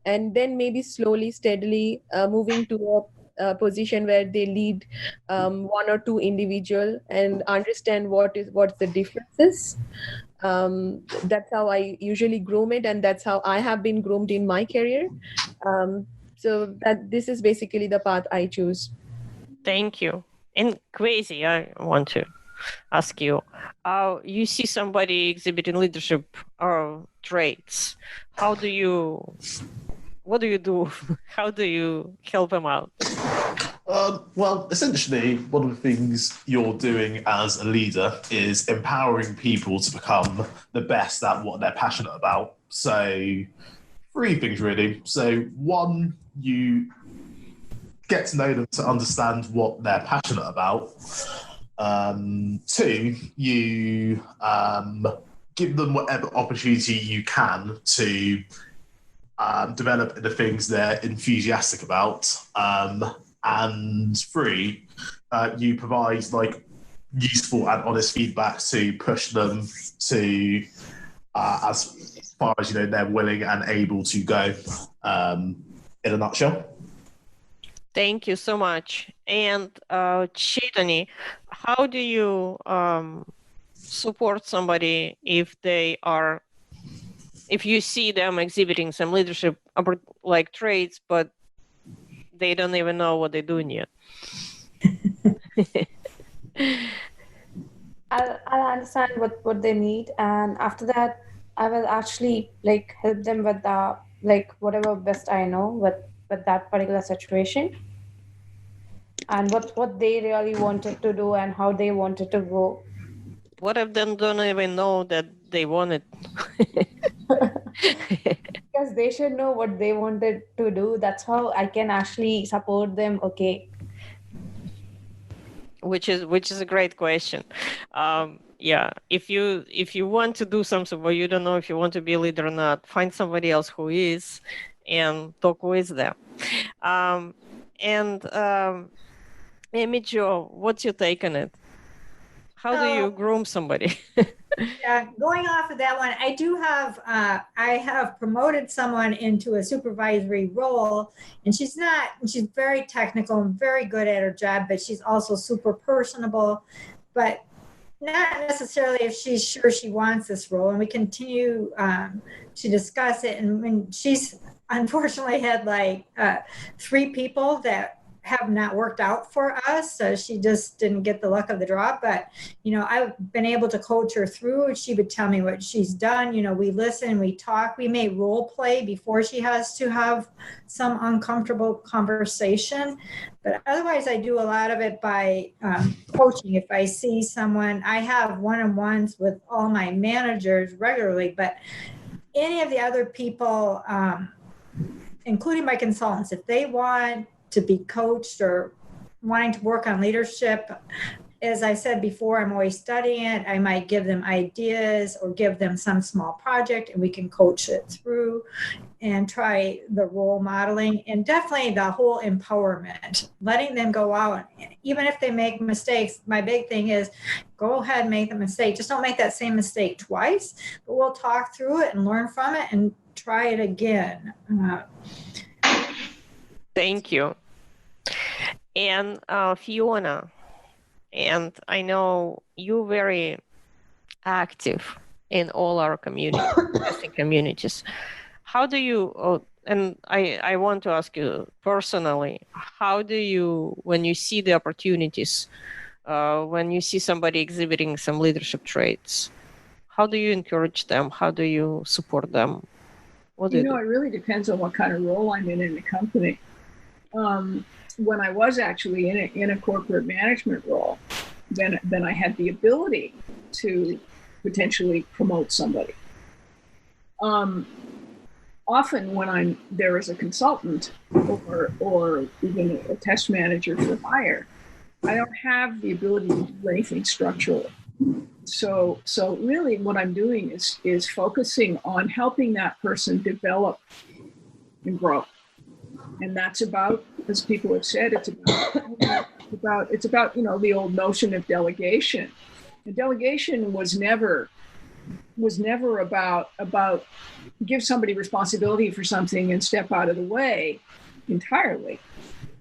E: and then maybe slowly steadily moving to a position where they lead one or two individual and understand what's the differences. That's how I usually groom it, and that's how I have been groomed in my career. So that this is basically the path I choose.
A: Thank you. And Kwesi, I want to ask you, you see somebody exhibiting leadership traits. What do you do? How do you help them out?
C: Well, essentially, one of the things you're doing as a leader is empowering people to become the best at what they're passionate about. So, three things really. So, one, you get to know them to understand what they're passionate about. Two, you give them whatever opportunity you can to develop the things they're enthusiastic about. And three, you provide like useful and honest feedback to push them to as far as they're willing and able to go. In a nutshell.
A: Thank you so much. And Chetani, how do you support somebody if you see them exhibiting some leadership like traits, but they don't even know what they're doing yet?
G: I'll understand what they need, and after that I will actually help them with whatever best I know with that particular situation, and what they really wanted to do and how they wanted to go.
A: What if they don't even know that they want it?
G: Because they should know what they wanted to do. That's how I can actually support them. Okay.
A: Which is a great question. Yeah, if you want to do something but you don't know if you want to be a leader or not, find somebody else who is and talk with them. Amy Jo, what's your take on it? How do you groom somebody?
F: Yeah, going off of that one, I do have, I have promoted someone into a supervisory role, and she's very technical and very good at her job, but she's also super personable, but not necessarily if she's sure she wants this role. And we continue to discuss it. And when she's unfortunately had 3 people that have not worked out for us. So she just didn't get the luck of the draw. But, I've been able to coach her through. She would tell me what she's done. We listen, we talk, we may role play before she has to have some uncomfortable conversation. But otherwise, I do a lot of it by coaching. If I see someone, I have one-on-ones with all my managers regularly, but any of the other people, including my consultants, if they want to be coached or wanting to work on leadership, as I said before, I'm always studying it. I might give them ideas or give them some small project, and we can coach it through and try the role modeling, and definitely the whole empowerment, letting them go out. Even if they make mistakes, my big thing is go ahead and make the mistake. Just don't make that same mistake twice, but we'll talk through it and learn from it and try it again.
A: Thank you. And Fiona, and I know you're very active in all our communities. How do you, and I want to ask you personally, how do you, when you see the opportunities, when you see somebody exhibiting some leadership traits, how do you encourage them? How do you support them? What do you do?
D: It really depends on what kind of role I'm in the company. When I was actually in a corporate management role, then I had the ability to potentially promote somebody. Often when I'm there as a consultant or even a test manager for hire, I don't have the ability to do anything structurally. So really what I'm doing is focusing on helping that person develop and grow. And that's about, as people have said, it's about the old notion of delegation. And delegation was never about give somebody responsibility for something and step out of the way entirely.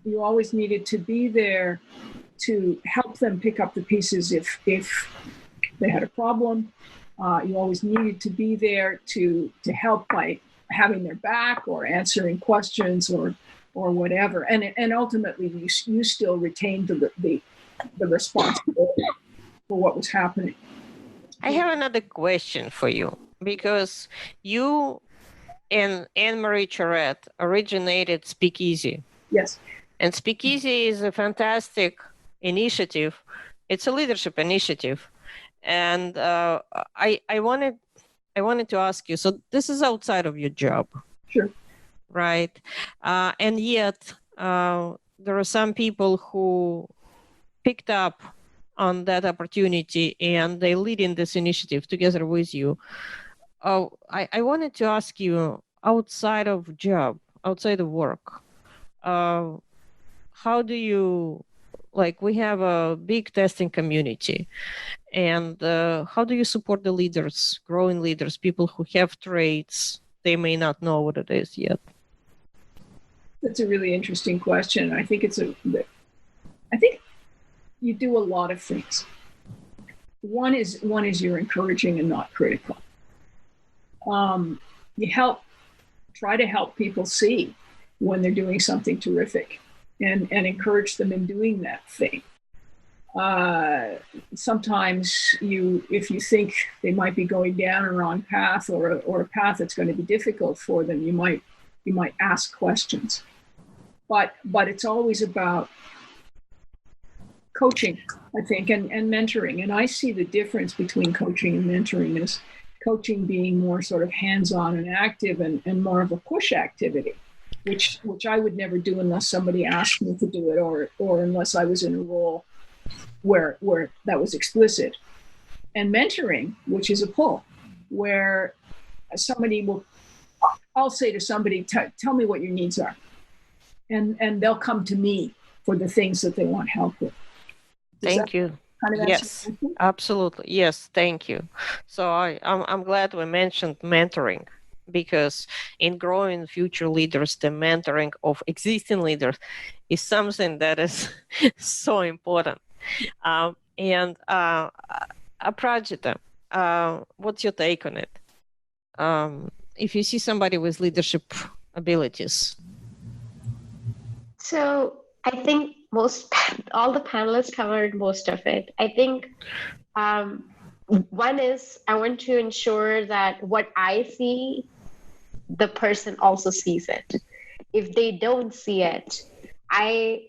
D: You always needed to be there to help them pick up the pieces if they had a problem. You always needed to be there to help by having their back or answering questions or whatever. And ultimately, you still retained the responsibility for what was happening.
A: I have another question for you, because you and Anne-Marie Charette originated Speakeasy.
D: Yes.
A: And Speakeasy is a fantastic initiative. It's a leadership initiative. And I wanted to ask you, so this is outside of your job.
D: Sure.
A: Right. And yet there are some people who picked up on that opportunity and they lead in this initiative together with you. I wanted to ask you, outside of job, outside of work, how do you, like, we have a big testing community, and how do you support the leaders, growing leaders, people who have traits, they may not know what it is yet?
D: That's a really interesting question. I think I think you do a lot of things. One is you're encouraging and not critical. You try to help people see when they're doing something terrific and encourage them in doing that thing. Sometimes if you think they might be going down a wrong path or a path that's going to be difficult for them, you might ask questions. But it's always about coaching, I think, and mentoring. And I see the difference between coaching and mentoring as coaching being more sort of hands-on and active and more of a push activity, which I would never do unless somebody asked me to do it or unless I was in a role where that was explicit. And mentoring, which is a pull, where I'll say to somebody, tell me what your needs are. And they'll come to me for the things that they want help with.
A: Thank you.
D: Kind of
A: yes, absolutely. Yes, thank you. So I'm glad we mentioned mentoring, because in growing future leaders, the mentoring of existing leaders is something that is so important. And Aprajita, what's your take on it? If you see somebody with leadership abilities.
B: So I think all the panelists covered most of it. I think one is I want to ensure that what I see, the person also sees it. If they don't see it, I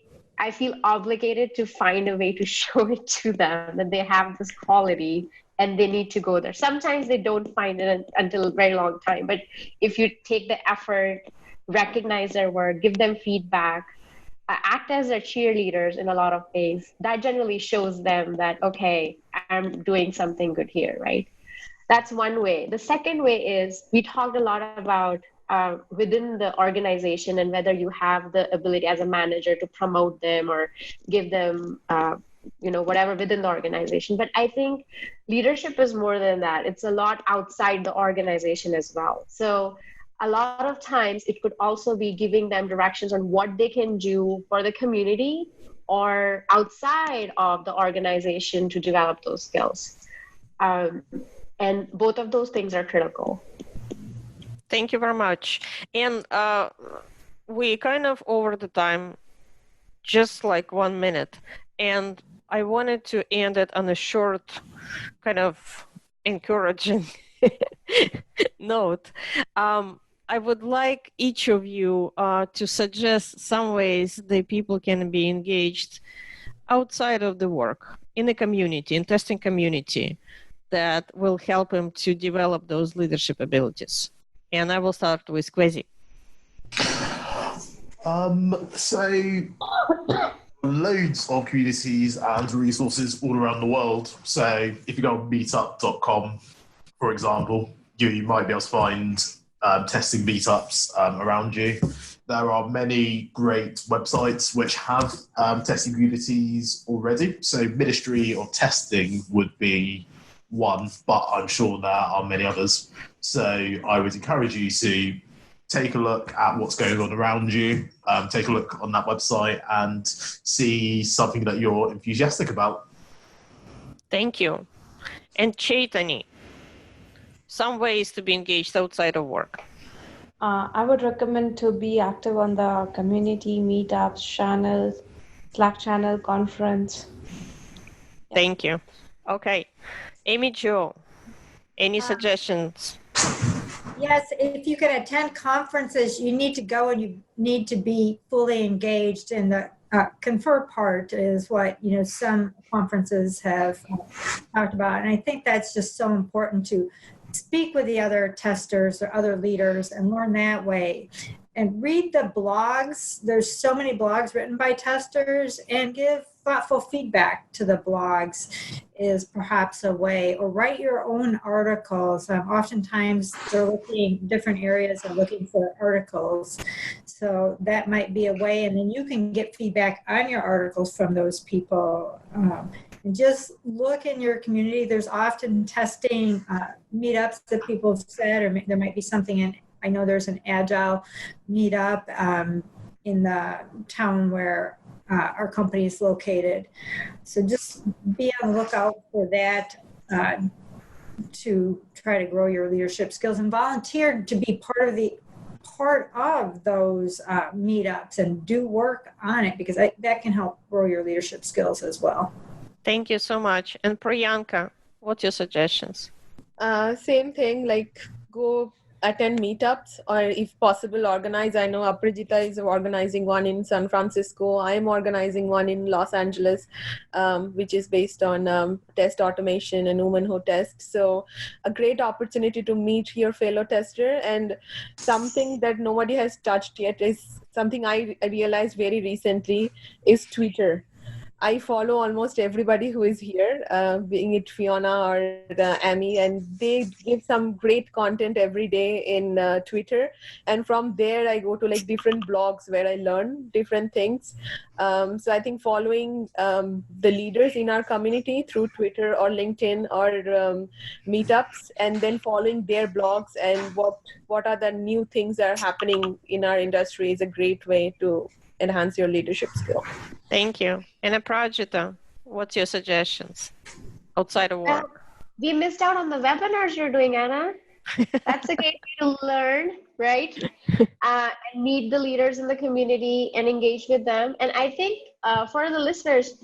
B: feel obligated to find a way to show it to them that they have this quality and they need to go there. Sometimes they don't find it until a very long time. But if you take the effort, recognize their work, give them feedback, act as their cheerleaders in a lot of ways, that generally shows them that, okay, I'm doing something good here, right? That's one way. The second way is we talked a lot about within the organization and whether you have the ability as a manager to promote them or give them, whatever within the organization. But I think leadership is more than that. It's a lot outside the organization as well. So a lot of times it could also be giving them directions on what they can do for the community or outside of the organization to develop those skills. And both of those things are critical.
A: Thank you very much. And we kind of over the time, just like 1 minute. And I wanted to end it on a short, kind of encouraging note. I would like each of you to suggest some ways that people can be engaged outside of the work, in the community, in testing community, that will help him to develop those leadership abilities? And I will start with Kwesi.
C: So loads of communities and resources all around the world. So if you go on meetup.com, for example, you might be able to find testing meetups around you. There are many great websites which have testing communities already. So Ministry of Testing would be one, but I'm sure there are many others. So I would encourage you to take a look at what's going on around you, take a look on that website and see something that you're enthusiastic about.
A: Thank you. And Chetani, some ways to be engaged outside of work.
G: I would recommend to be active on the community meetups, channels, Slack channel, conference.
A: Thank you. Okay. Amy Jo, any suggestions?
F: Yes, if you can attend conferences, you need to go and you need to be fully engaged in the confer part is what, some conferences have talked about. And I think that's just so important to speak with the other testers or other leaders and learn that way. And read the blogs. There's so many blogs written by testers, and give thoughtful feedback to the blogs is perhaps a way, or write your own articles. Oftentimes they're looking different areas and looking for articles. So that might be a way, and then you can get feedback on your articles from those people. And just look in your community. There's often testing meetups that people have said, or there might be something in, I know there's an agile meetup in the town where our company is located. So just be on the lookout for that to try to grow your leadership skills, and volunteer to be part of those meetups and do work on it, because that can help grow your leadership skills as well.
A: Thank you so much. And Priyanka, what's your suggestions?
E: Same thing, like go attend meetups, or if possible organize. I know Aprajita is organizing one in San Francisco. I am organizing one in Los Angeles, which is based on test automation and women who test. So a great opportunity to meet your fellow tester. And something that nobody has touched yet is something I realized very recently is Twitter. I follow almost everybody who is here, being it Fiona or Amy, and they give some great content every day in Twitter. And from there, I go to like different blogs where I learn different things. So I think following the leaders in our community through Twitter or LinkedIn or meetups, and then following their blogs and what are the new things that are happening in our industry is a great way to enhance your leadership skill.
A: Thank you. And Aprajita, what's your suggestions outside of work?
B: We missed out on the webinars you're doing, Anna. That's a great way to learn, right? And meet the leaders in the community and engage with them. And I think for the listeners,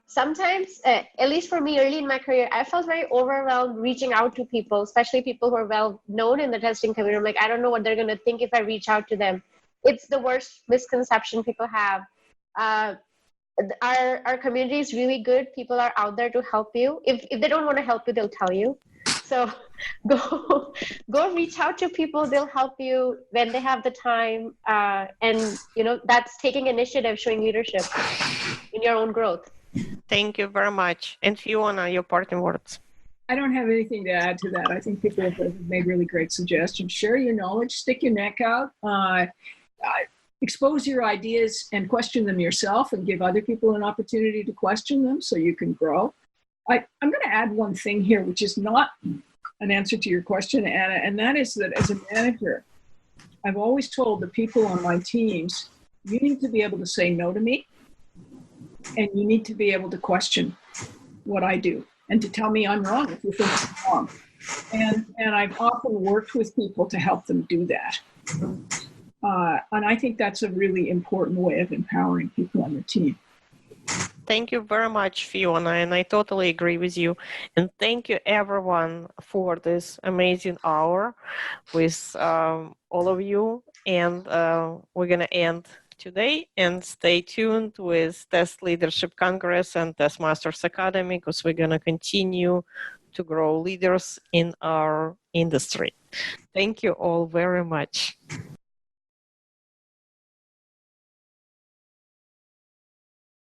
B: sometimes, at least for me early in my career, I felt very overwhelmed reaching out to people, especially people who are well known in the testing community. I'm like, I don't know what they're going to think if I reach out to them. It's the worst misconception people have. Our community is really good. People are out there to help you. If they don't want to help you, they'll tell you. So go reach out to people. They'll help you when they have the time. And that's taking initiative, showing leadership in your own growth.
A: Thank you very much. And Fiona, your parting words.
D: I don't have anything to add to that. I think people have made really great suggestions. Share your knowledge, stick your neck out. Expose your ideas and question them yourself, and give other people an opportunity to question them so you can grow. I'm going to add one thing here, which is not an answer to your question, Anna, and that is that as a manager, I've always told the people on my teams, you need to be able to say no to me, and you need to be able to question what I do and to tell me I'm wrong if you think I'm wrong. And I've often worked with people to help them do that. And I think that's a really important way of empowering people on the team.
A: Thank you very much, Fiona, and I totally agree with you. And thank you, everyone, for this amazing hour with all of you. And we're going to end today, and stay tuned with Test Leadership Congress and Test Masters Academy, because we're going to continue to grow leaders in our industry. Thank you all very much.